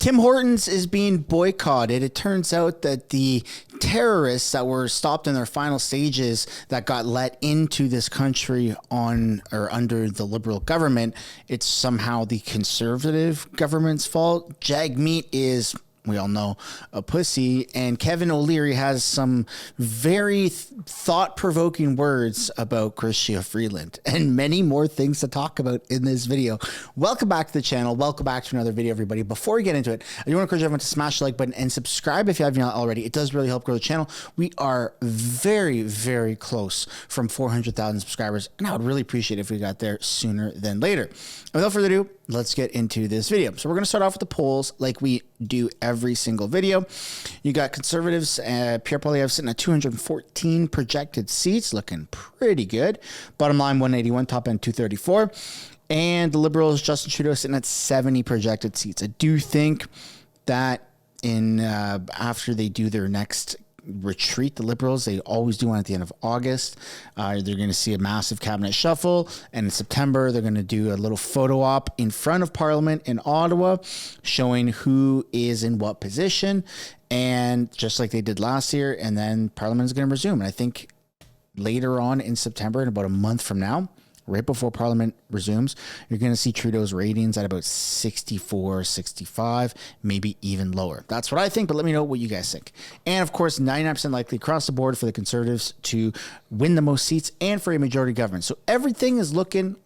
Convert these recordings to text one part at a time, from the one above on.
Tim Hortons is being boycotted. It turns out that the terrorists that were stopped in their final stages that got let into this country on or under the Liberal government, it's somehow the Conservative government's fault. Jagmeet is, we all know, a pussy, and Kevin O'Leary has some very thought-provoking words about Chrystia Freeland and many more things to talk about in this video. Welcome back to the channel. Welcome back to another video, everybody. Before we get into it, I do want to encourage everyone to smash the like button and subscribe if you haven't already. It does really help grow the channel. We are very, very close from 400,000 subscribers, and I would really appreciate it if we got there sooner than later. Without further ado, let's get into this video. So we're going to start off with the polls like we do every single video. You got Conservatives, Pierre Poilievre sitting at 214 projected seats, looking pretty good. Bottom line 181, top end 234. And the Liberals, Justin Trudeau, sitting at 70 projected seats. I do think that in after they do their next retreat, the Liberals, they always do one at the end of August. They're going to see a massive cabinet shuffle, and in September they're going to do a little photo op in front of Parliament in Ottawa showing who is in what position, and just like they did last year, and then Parliament is going to resume. And I think later on in September, in about a month from now, right before Parliament resumes, you're going to see Trudeau's ratings at about 64, 65, maybe even lower. That's what I think, but let me know what you guys think. And of course, 99% likely across the board for the Conservatives to win the most seats and for a majority government. So everything is looking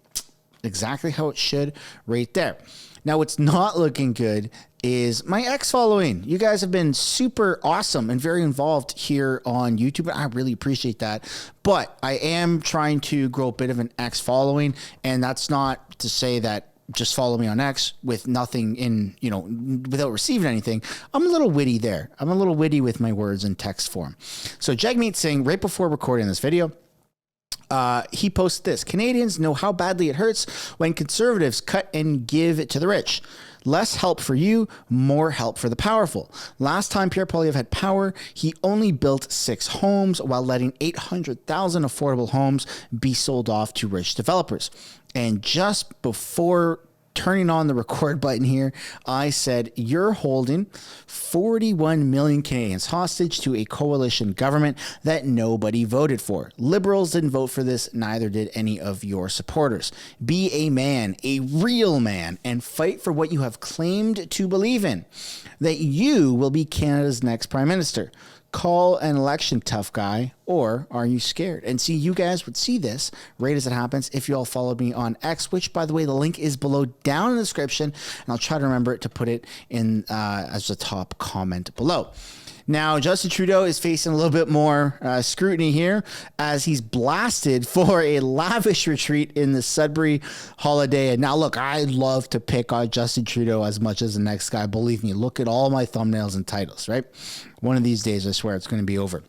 exactly how it should right there. Now, what's not looking good is my X following. You guys have been super awesome and very involved here on YouTube. I really appreciate that. But I am trying to grow a bit of an X following, and that's not to say that just follow me on X with nothing in, you know, without receiving anything. I'm a little witty there. I'm a little witty with my words in text form. So Jagmeet Singh, right before recording this video, he posted this: Canadians know how badly it hurts when Conservatives cut and give it to the rich. Less help for you, more help for the powerful. Last time Pierre Poilievre had power, he only built 6 homes while letting 800,000 affordable homes be sold off to rich developers. And just before turning on the record button here, I said, you're holding 41 million Canadians hostage to a coalition government that nobody voted for. Liberals didn't vote for this, neither did any of your supporters. Be a man, a real man, and fight for what you have claimed to believe in, that you will be Canada's next prime minister. Call an election, tough guy, or are you scared? And see, you guys would see this right as it happens if you all followed me on X, which, by the way, the link is below down in the description, and I'll try to remember to put it in as a top comment below. Now, Justin Trudeau is facing a little bit more scrutiny here as he's blasted for a lavish retreat in the Sudbury Holiday Inn. Now, look, I love to pick on Justin Trudeau as much as the next guy. Believe me, look at all my thumbnails and titles, right? One of these days, I swear, it's going to be over.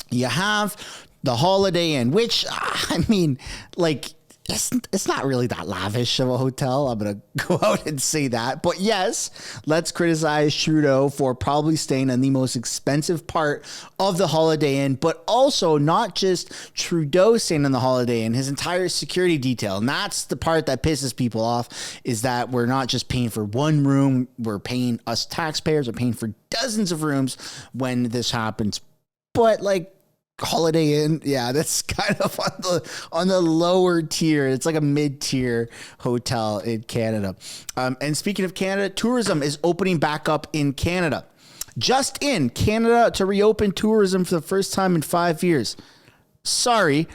You have the Holiday Inn, which, I mean, like, it's not really that lavish of a hotel. I'm going to go out and say that. But yes, let's criticize Trudeau for probably staying in the most expensive part of the Holiday Inn, but also not just Trudeau staying in the Holiday Inn, his entire security detail. And that's the part that pisses people off, is that we're not just paying for one room. We're paying, us taxpayers are paying for dozens of rooms when this happens. But like, Holiday Inn, yeah, that's kind of on the lower tier. It's like a mid-tier hotel in Canada. And speaking of Canada, tourism is opening back up in Canada. Just in Canada to reopen tourism for the first time in 5 years. Sorry,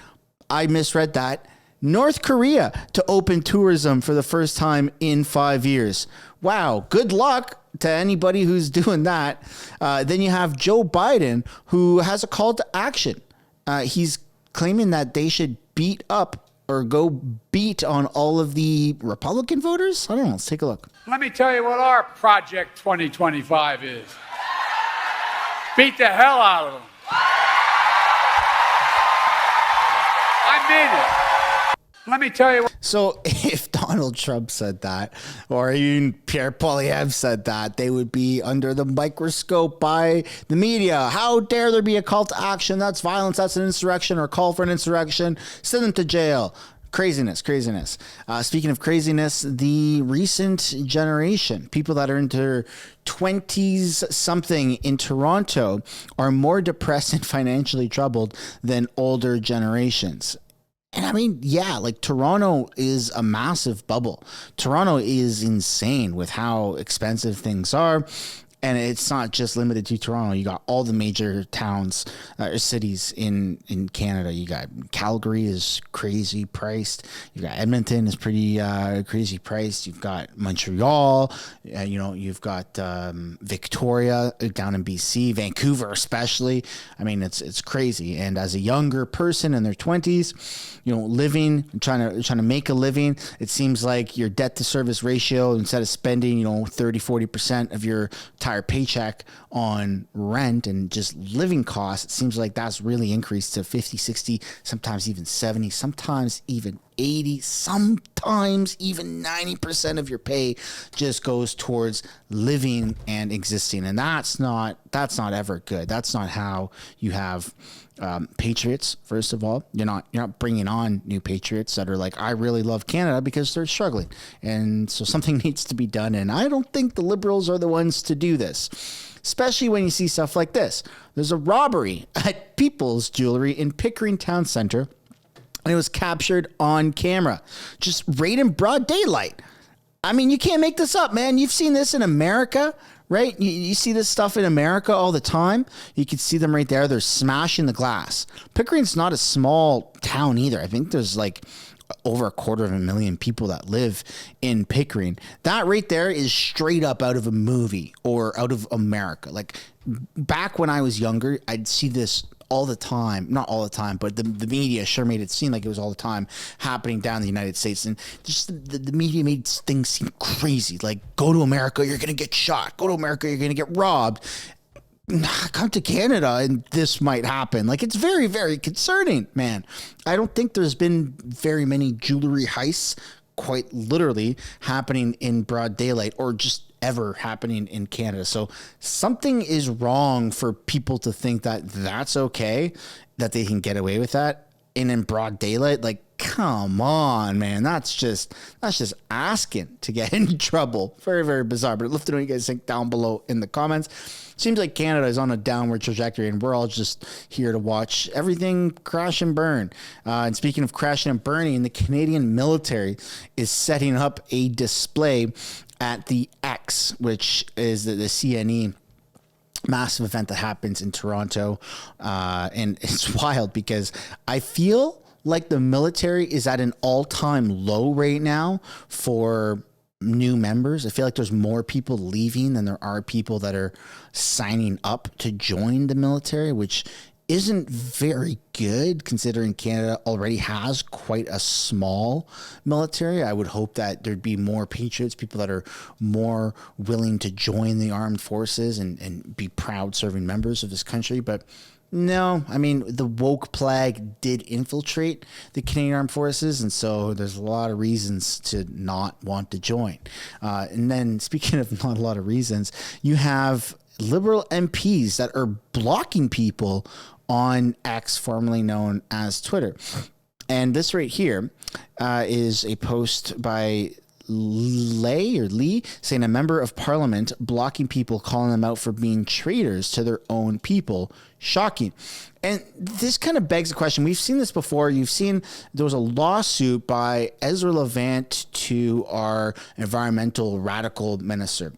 I misread that. North Korea to open tourism for the first time in 5 years. Wow, good luck to anybody who's doing that. Then you have Joe Biden, who has a call to action. He's claiming that they should beat up or go beat on all of the Republican voters. I don't know. Let's take a look. Let me tell you what our Project 2025 is. Beat the hell out of them. I mean it. Let me tell you. So if Donald Trump said that, or even Pierre Poilievre said that, they would be under the microscope by the media. How dare there be a call to action? That's violence. That's an insurrection, or call for an insurrection. Send them to jail. Craziness. Speaking of craziness, the recent generation, people that are into their 20s something in Toronto, are more depressed and financially troubled than older generations. And I mean, yeah, like Toronto is a massive bubble. Toronto is insane with how expensive things are. And it's not just limited to Toronto. You got all the major towns or cities in Canada. You got Calgary is crazy priced. You got Edmonton is pretty crazy priced. You've got Montreal. You've got Victoria down in BC, Vancouver especially. I mean, it's crazy. And as a younger person in their 20s, living, trying to make a living, it seems like your debt to service ratio, instead of spending 30-40% of your entire paycheck on rent and just living costs, it seems like that's really increased to 50, 60, sometimes even 70, sometimes even 80, sometimes even 90% of your pay just goes towards living and existing. And that's not ever good. That's not how you have patriots. First of all, you're not bringing on new patriots that are like, I really love Canada, because they're struggling. And so something needs to be done. And I don't think the Liberals are the ones to do this, especially when you see stuff like this. There's a robbery at People's Jewelry in Pickering Town Center, and it was captured on camera, just right in broad daylight. I mean, you can't make this up, man. You've seen this in America, right? You see this stuff in America all the time. You can see them right there. They're smashing the glass. Pickering's not a small town either. I think there's like over 250,000 people that live in Pickering. That right there is straight up out of a movie or out of America. Like back when I was younger, I'd see this all the time. Not all the time, but the media sure made it seem like it was all the time happening down in the United States. And just the media made things seem crazy. Like, go to America, you're going to get shot. Go to America, you're going to get robbed. Come to Canada and this might happen. Like, it's very, very concerning, man. I don't think there's been very many jewelry heists quite literally happening in broad daylight, or just ever happening in Canada. So something is wrong for people to think that that's okay, that they can get away with that in broad daylight. Like, come on, man. That's just asking to get in trouble. Very, very bizarre. But let me know what you guys think down below in the comments. Seems like Canada is on a downward trajectory, and we're all just here to watch everything crash and burn. And speaking of crashing and burning, the Canadian military is setting up a display at the X, which is the CNE massive event that happens in Toronto. And it's wild because I feel like the military is at an all-time low right now for new members. I feel like there's more people leaving than there are people that are signing up to join the military, which isn't very good considering Canada already has quite a small military. I would hope that there'd be more patriots, people that are more willing to join the armed forces and be proud serving members of this country. But no, I mean, the woke plague did infiltrate the Canadian Armed Forces, and so there's a lot of reasons to not want to join. And then, speaking of not a lot of reasons, you have Liberal MPs that are blocking people on X, formerly known as Twitter. And this right here is a post by Lee saying, a member of parliament blocking people, calling them out for being traitors to their own people. Shocking. And this kind of begs the question. We've seen this before. You've seen there was a lawsuit by Ezra Levant to our environmental radical minister,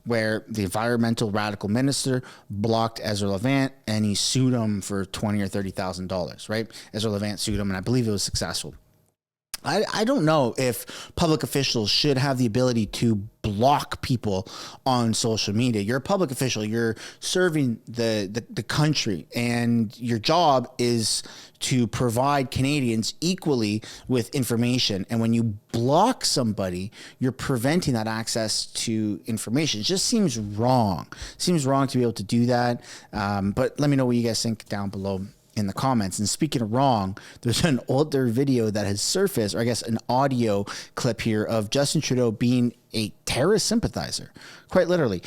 where the environmental radical minister blocked Ezra Levant and he sued him for $20,000 or $30,000, right? Ezra Levant sued him, and I believe it was successful. I don't know if public officials should have the ability to block people on social media. You're a public official. You're serving the country, and your job is to provide Canadians equally with information. And when you block somebody, you're preventing that access to information. It just seems wrong. It seems wrong to be able to do that. But let me know what you guys think down below in the comments. And speaking of wrong, there's an older video that has surfaced, or I guess an audio clip here of Justin Trudeau being a terrorist sympathizer, quite literally.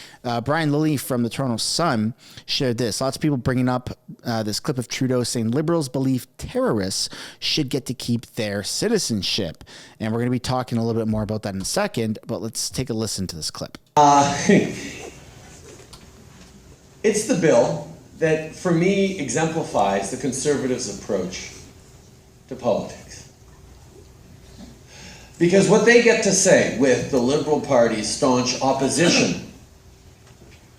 Brian Lilly from the Toronto Sun shared this. Lots of people bringing up this clip of Trudeau saying liberals believe terrorists should get to keep their citizenship. And we're going to be talking a little bit more about that in a second, but let's take a listen to this clip. It's the bill that, for me, exemplifies the Conservatives' approach to politics. Because what they get to say with the Liberal Party's staunch opposition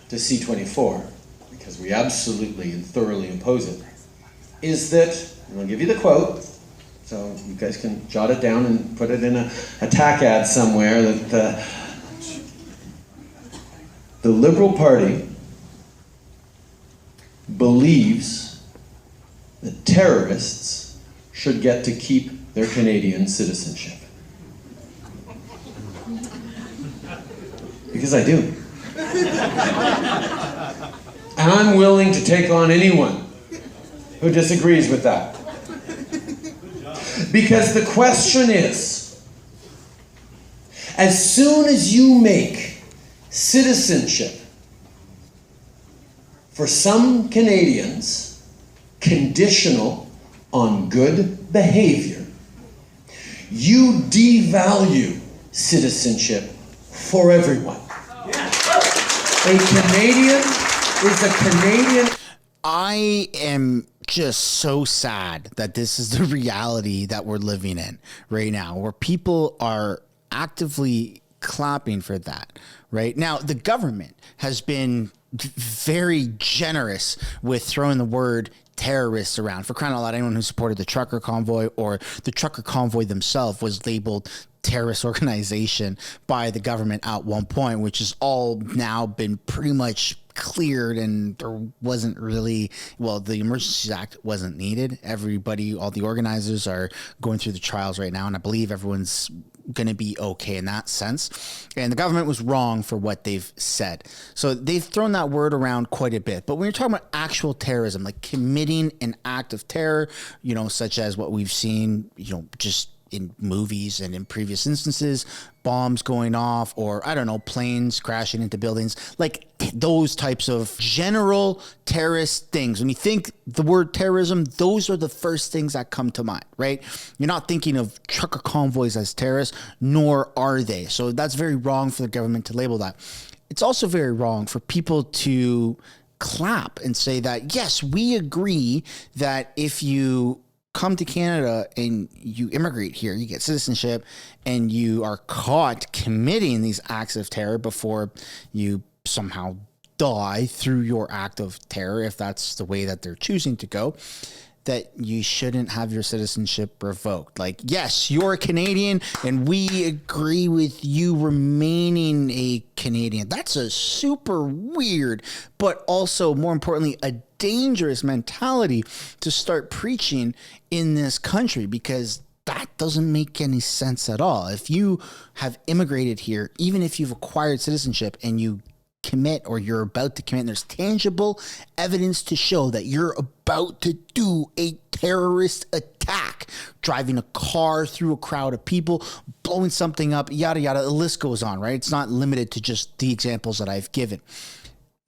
to C-24, because we absolutely and thoroughly oppose it, is that, and I'll give you the quote, so you guys can jot it down and put it in a attack ad somewhere, that the Liberal Party believes that terrorists should get to keep their Canadian citizenship. Because I do. And I'm willing to take on anyone who disagrees with that. Because the question is, as soon as you make citizenship for some Canadians conditional on good behavior, you devalue citizenship for everyone. A Canadian is a Canadian. I am just so sad that this is the reality that we're living in right now, where people are actively clapping for that. Right now, the government has been very generous with throwing the word terrorists around. For crying out loud, anyone who supported the trucker convoy or the trucker convoy themselves was labeled terrorist organization by the government at one point, which has all now been pretty much cleared, and there wasn't really, well, the Emergencies Act wasn't needed. Everybody, all the organizers are going through the trials right now, and I believe everyone's going to be okay in that sense. And the government was wrong for what they've said. So they've thrown that word around quite a bit. But when you're talking about actual terrorism, like committing an act of terror, you know, such as what we've seen, you know, just in movies and in previous instances, bombs going off, or I don't know, planes crashing into buildings, like those types of general terrorist things. When you think the word terrorism, those are the first things that come to mind, right? You're not thinking of trucker convoys as terrorists, nor are they. So that's very wrong for the government to label that. It's also very wrong for people to clap and say that, yes, we agree that if you come to Canada and you immigrate here, you get citizenship, and you are caught committing these acts of terror before you somehow die through your act of terror, if that's the way that they're choosing to go, that you shouldn't have your citizenship revoked. Like, yes, you're a Canadian and we agree with you remaining a Canadian. That's a super weird, but also more importantly, a dangerous mentality to start preaching in this country, because that doesn't make any sense at all. If you have immigrated here, even if you've acquired citizenship and you commit, or you're about to commit, and there's tangible evidence to show that you're about to do a terrorist attack, driving a car through a crowd of people, blowing something up, yada, yada, the list goes on, right? It's not limited to just the examples that I've given.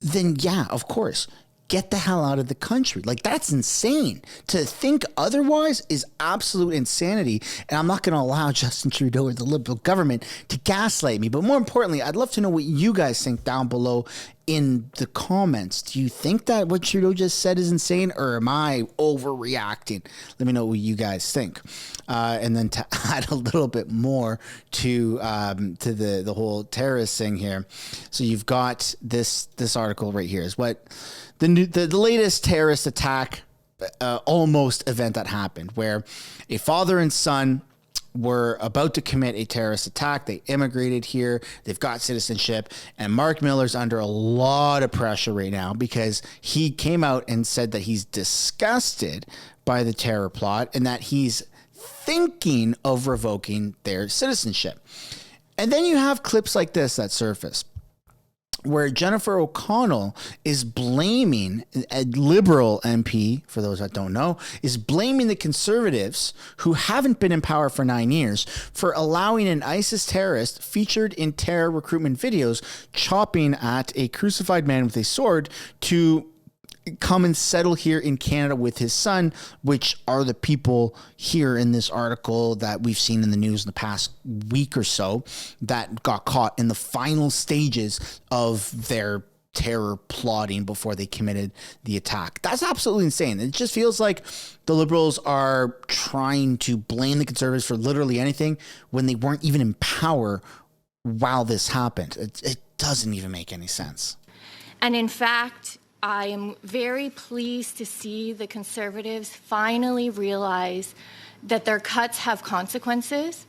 Then yeah, of course, get the hell out of the country. Like, that's insane. To think otherwise is absolute insanity. And I'm not going to allow Justin Trudeau or the Liberal government to gaslight me. But more importantly, I'd love to know what you guys think down below in the comments. Do you think that what Trudeau just said is insane, or am I overreacting? Let me know what you guys think. And then to add a little bit more to the whole terrorist thing here. So you've got this article right here is what the latest terrorist attack almost event that happened, where a father and son were about to commit a terrorist attack. They immigrated here. They've got citizenship. And Mark Miller's under a lot of pressure right now because he came out and said that he's disgusted by the terror plot and that he's thinking of revoking their citizenship. And then you have clips like this that surface where Jennifer O'Connell is blaming a Liberal MP, for those that don't know, is blaming the Conservatives, who haven't been in power for 9 years, for allowing an ISIS terrorist featured in terror recruitment videos chopping at a crucified man with a sword to come and settle here in Canada with his son, which are the people here in this article that we've seen in the news in the past week or so that got caught in the final stages of their terror plotting before they committed the attack. That's absolutely insane. It just feels like the Liberals are trying to blame the Conservatives for literally anything when they weren't even in power while this happened. It doesn't even make any sense. And in fact, I am very pleased to see the Conservatives finally realize that their cuts have consequences.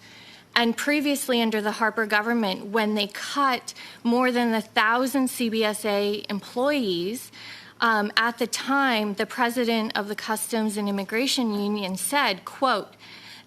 And previously under the Harper government, when they cut more than 1,000 CBSA employees, at the time, the president of the Customs and Immigration Union said, quote,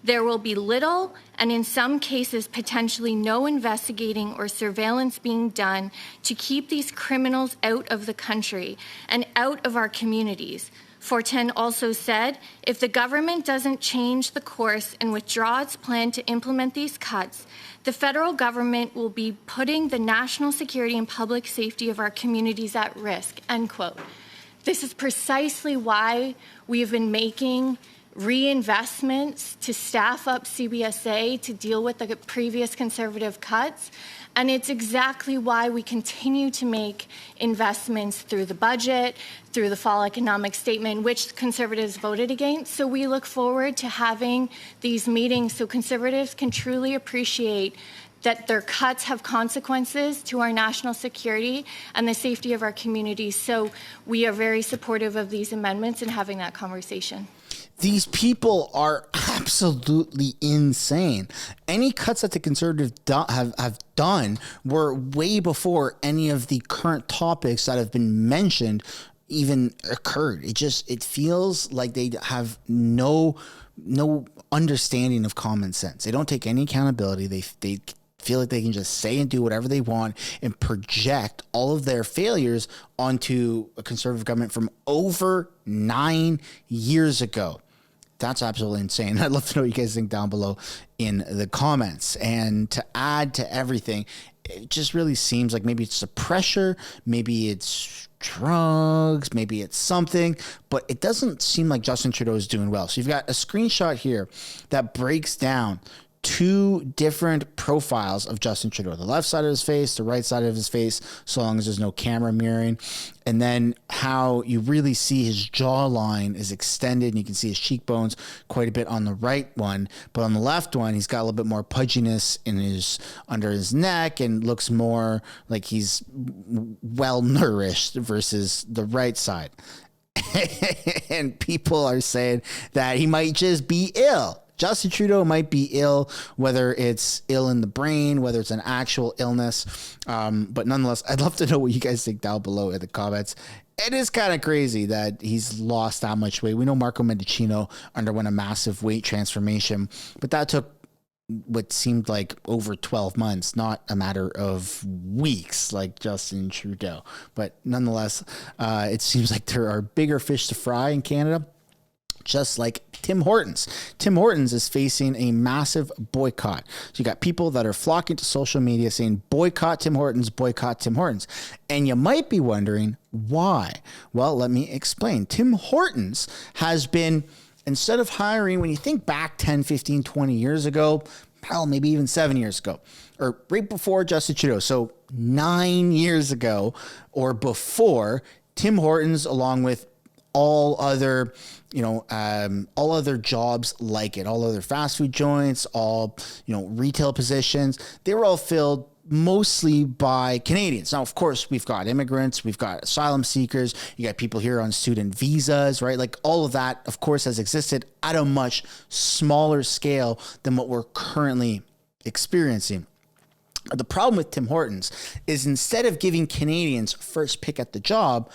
"There will be little and in some cases potentially no investigating or surveillance being done to keep these criminals out of the country and out of our communities." Fortin also said, "If the government doesn't change the course and withdraw its plan to implement these cuts, the federal government will be putting the national security and public safety of our communities at risk," end quote. This is precisely why we have been making reinvestments to staff up CBSA to deal with the previous Conservative cuts. And it's exactly why we continue to make investments through the budget, through the fall economic statement, which Conservatives voted against. So we look forward to having these meetings so Conservatives can truly appreciate that their cuts have consequences to our national security and the safety of our communities. So we are very supportive of these amendments and having that conversation. These people are absolutely insane. Any cuts that the Conservatives have done were way before any of the current topics that have been mentioned even occurred. It feels like they have no understanding of common sense. They don't take any accountability. They feel like they can just say and do whatever they want and project all of their failures onto a Conservative government from over 9 years ago. That's absolutely insane. I'd love to know what you guys think down below in the comments. And to add to everything, it just really seems like maybe it's the pressure, maybe it's drugs, maybe it's something, but it doesn't seem like Justin Trudeau is doing well. So you've got a screenshot here that breaks down two different profiles of Justin Trudeau, the left side of his face, the right side of his face, so long as there's no camera mirroring. And then how you really see his jawline is extended and you can see his cheekbones quite a bit on the right one. But on the left one, he's got a little bit more pudginess under his neck and looks more like he's well nourished versus the right side. And people are saying that he might just be ill. Justin Trudeau might be ill, whether it's ill in the brain, whether it's an actual illness. But nonetheless, I'd love to know what you guys think down below in the comments. It is kind of crazy that he's lost that much weight. We know Marco Mendicino underwent a massive weight transformation, but that took what seemed like over 12 months, not a matter of weeks like Justin Trudeau. But nonetheless, it seems like there are bigger fish to fry in Canada, just like Tim Hortons. Tim Hortons is facing a massive boycott. So you got people that are flocking to social media saying, boycott Tim Hortons, boycott Tim Hortons. And you might be wondering why. Well, let me explain. Tim Hortons has been, instead of hiring, when you think back 10, 15, 20 years ago, hell, maybe even 7 years ago, or right before Justin Trudeau, so 9 years ago or before, Tim Hortons, along with all other jobs like it, all other fast food joints, all, retail positions, they were all filled mostly by Canadians. Now, of course, we've got immigrants, we've got asylum seekers, you got people here on student visas, right? Like all of that, of course, has existed at a much smaller scale than what we're currently experiencing. The problem with Tim Hortons is instead of giving Canadians first pick at the job,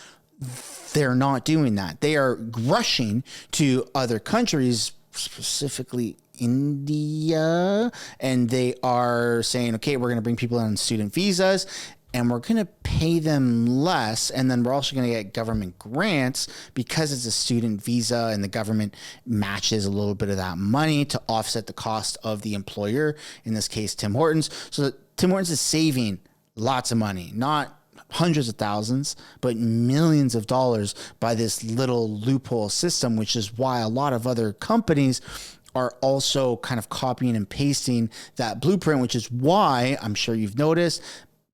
they're not doing that. They are rushing to other countries, specifically India, and they are saying, okay, we're going to bring people on student visas. and we're going to pay them less. And then we're also going to get government grants because it's a student visa, and the government matches a little bit of that money to offset the cost of the employer, in this case, Tim Hortons. So Tim Hortons is saving lots of money, not hundreds of thousands, but millions of dollars by this little loophole system, which is why a lot of other companies are also kind of copying and pasting that blueprint, which is why I'm sure you've noticed,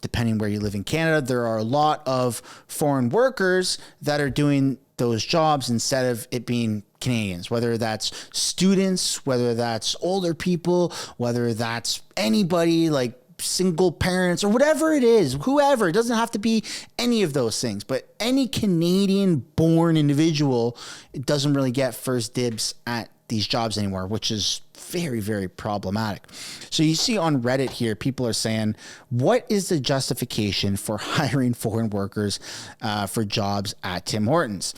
depending where you live in Canada, there are a lot of foreign workers that are doing those jobs instead of it being Canadians, whether that's students, whether that's older people, whether that's anybody like single parents or whatever it is, whoever. It doesn't have to be any of those things, but any Canadian born individual, it doesn't really get first dibs at these jobs anymore, which is very, very problematic. So you see on Reddit here, people are saying, what is the justification for hiring foreign workers for jobs at Tim Hortons?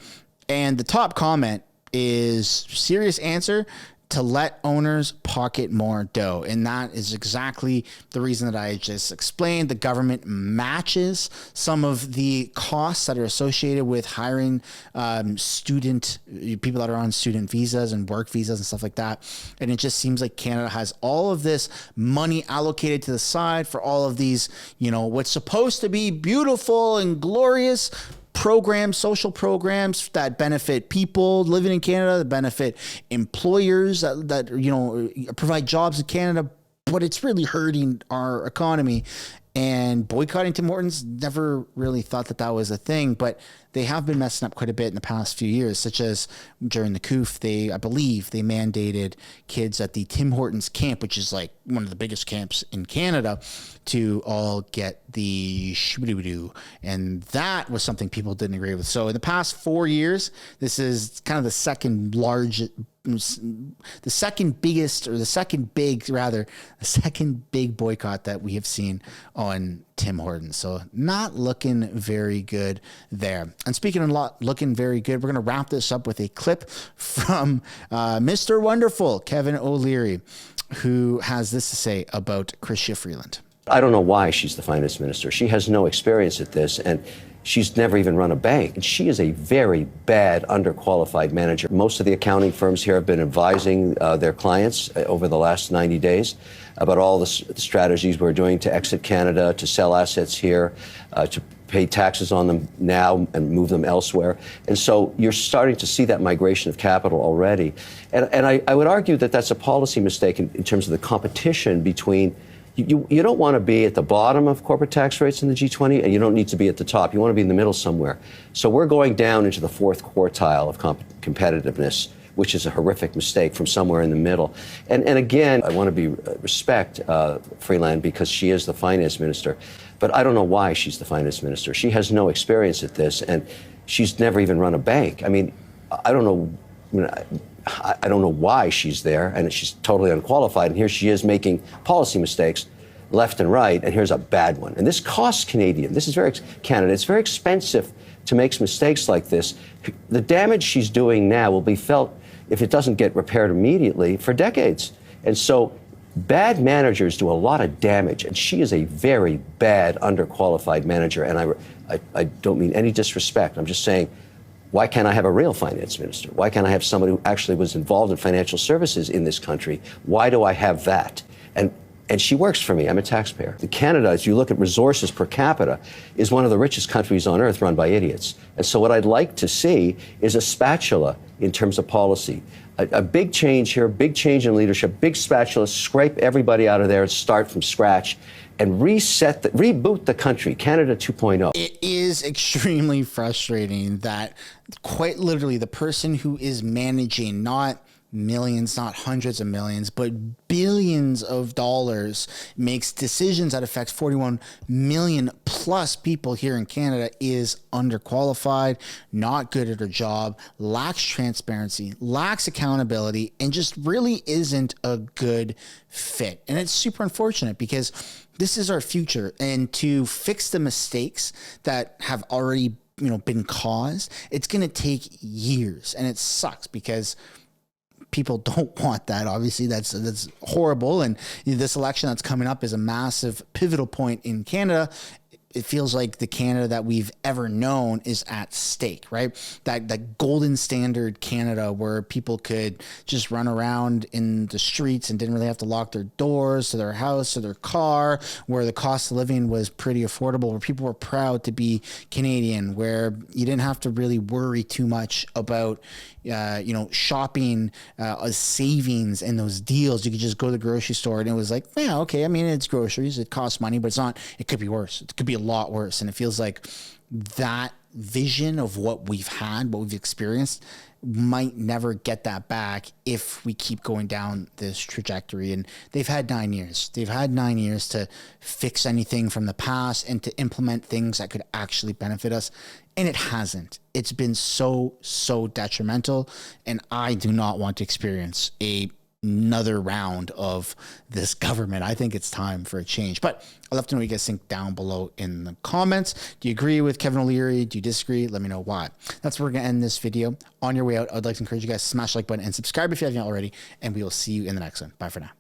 And the top comment is serious answer: to let owners pocket more dough. And that is exactly the reason that I just explained. The government matches some of the costs that are associated with hiring people that are on student visas and work visas and stuff like that. And it just seems like Canada has all of this money allocated to the side for all of these, what's supposed to be beautiful and glorious programs, social programs that benefit people living in Canada, that benefit employers that provide jobs in Canada, but it's really hurting our economy. And boycotting Tim Hortons, never really thought that was a thing, but they have been messing up quite a bit in the past few years, such as during the COOF, I believe they mandated kids at the Tim Hortons camp, which is like one of the biggest camps in Canada, to all get the shoo-doo-doo. And that was something people didn't agree with. So in the past 4 years, this is kind of the second big boycott that we have seen on Tim Hortons. So not looking very good there. And speaking of not looking very good, we're going to wrap this up with a clip from Mr. Wonderful, Kevin O'Leary, who has this to say about Chrystia Freeland. I don't know why she's the finance minister. She has no experience at this, and she's never even run a bank. And she is a very bad, underqualified manager. Most of the accounting firms here have been advising their clients over the last 90 days about all the strategies we're doing to exit Canada, to sell assets here, to pay taxes on them now and move them elsewhere. And so you're starting to see that migration of capital already. And I would argue that that's a policy mistake in terms of the competition between. You don't want to be at the bottom of corporate tax rates in the G20, and you don't need to be at the top. You want to be in the middle somewhere. So we're going down into the fourth quartile of competitiveness, which is a horrific mistake, from somewhere in the middle. And again, I want to respect Freeland because she is the finance minister, but I don't know why she's the finance minister. She has no experience at this, and she's never even run a bank. I mean, I don't know. I don't know why she's there, and she's totally unqualified. And here she is making policy mistakes left and right, and here's a bad one. And this costs Canada. It's very expensive to make mistakes like this. The damage she's doing now will be felt, if it doesn't get repaired immediately, for decades. And so bad managers do a lot of damage, and she is a very bad, underqualified manager. And I don't mean any disrespect. I'm just saying, why can't I have a real finance minister? Why can't I have somebody who actually was involved in financial services in this country? Why do I have that? And she works for me. I'm a taxpayer. Canada, as you look at resources per capita, is one of the richest countries on earth run by idiots. And so what I'd like to see is a spatula in terms of policy. A big change here, big change in leadership, big spatula, scrape everybody out of there and start from scratch and reboot the country, Canada 2.0. It is extremely frustrating that quite literally the person who is managing not millions, not hundreds of millions, but billions of dollars makes decisions that affect 41 million plus people here in Canada is underqualified, not good at her job, lacks transparency, lacks accountability, and just really isn't a good fit. And it's super unfortunate because this is our future, and to fix the mistakes that have already, been caused, it's going to take years, and it sucks because people don't want that. Obviously, that's horrible. And this election that's coming up is a massive pivotal point in Canada. it feels like the Canada that we've ever known is at stake, right? That golden standard Canada where people could just run around in the streets and didn't really have to lock their doors to their house or their car, where the cost of living was pretty affordable, where people were proud to be Canadian, where you didn't have to really worry too much about shopping, savings and those deals. You could just go to the grocery store and it was like, yeah, okay. I mean, it's groceries. It costs money, but it could be worse. It could be a lot worse. And it feels like that vision of what we've had, what we've experienced, might never get that back if we keep going down this trajectory. And they've had 9 years. They've had 9 years to fix anything from the past and to implement things that could actually benefit us. And it hasn't. It's been so detrimental. And I do not want to experience another round of this government. I think it's time for a change. But I'd love to know what you guys think down below in the comments. Do you agree with Kevin O'Leary? Do you disagree? Let me know why. That's where we're going to end this video. On your way out, I'd like to encourage you guys to smash the like button and subscribe if you haven't already. And we will see you in the next one. Bye for now.